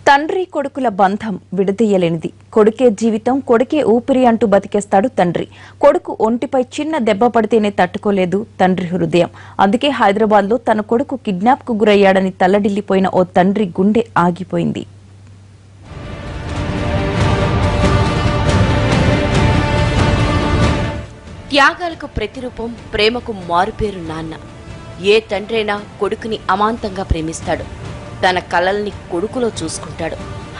తండ్రి కొడుకుల బంధం విడదీయలేనిది. కొడుకే జీవితం, కొడుకే ఊపిరి అంటూ బతికేస్తాడు తండ్రి. కొడుకు ఒంటిపై చిన్న దెబ్బ పడితేనే తట్టుకోలేదు తండ్రి హృదయం. అందుకే హైదరాబాద్లో తన కొడుకు కిడ్నాప్కు గురయ్యాడని తల్లడిల్లిపోయిన ఓ తండ్రి గుండె ఆగిపోయింది. త్యాగాలకు ప్రతిరూపం, ప్రేమకు మారుపేరు నాన్న. ఏ తండ్రైనా కొడుకుని అమాంతంగా ప్రేమిస్తాడు. తన కలల్ని కొడుకులో చూసుకుంటాడు.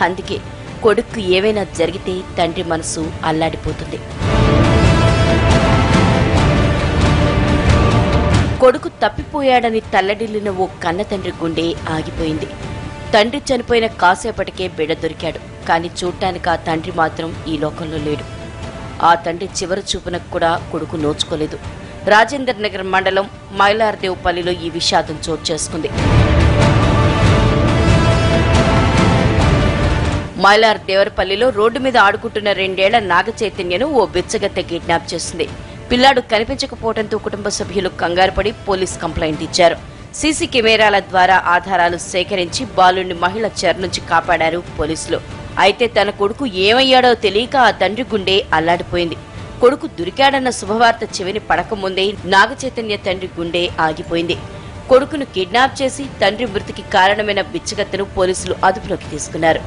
అందుకే కొడుకు ఏవైనా జరిగితే తండ్రి మనసు అల్లాడిపోతుంది. కొడుకు తప్పిపోయాడని తల్లడిల్లిన ఓ కన్న తండ్రి గుండె ఆగిపోయింది. తండ్రి చనిపోయిన కాసేపటికే బిడ్డ దొరికాడు. కానీ చూడ్డానికి ఆ తండ్రి మాత్రం ఈ లోకంలో లేడు. ఆ తండ్రి చివరి చూపునకు కూడా కొడుకు నోచుకోలేదు. రాజేందర్ నగర్ మండలం మైలార్దేవ్పల్లిలో ఈ విషాదం చోటు చేసుకుంది. మైలార్దేవరపల్లిలో రోడ్డు మీద ఆడుకుంటున్న 2 ఏళ్ల నాగ చైతన్యను ఓ బిచ్చగత్తె కిడ్నాప్ చేసింది. పిల్లాడు కనిపించకపోవడంతో కుటుంబ సభ్యులు కంగారుపడి పోలీస్ కంప్లైంట్ ఇచ్చారు. సీసీ కెమెరాల ద్వారా ఆధారాలు సేకరించి బాలుడిని మహిళ చెర నుంచి కాపాడారు పోలీసులు. అయితే తన కొడుకు ఏమయ్యాడో తెలియక ఆ తండ్రి గుండె అల్లాడిపోయింది. కొడుకు దొరికాడన్న శుభవార్త చెవిని పడకముందే నాగ చైతన్య తండ్రి గుండె ఆగిపోయింది. కొడుకును కిడ్నాప్ చేసి తండ్రి మృతికి కారణమైన బిచ్చగత్తెను పోలీసులు అదుపులోకి తీసుకున్నారు.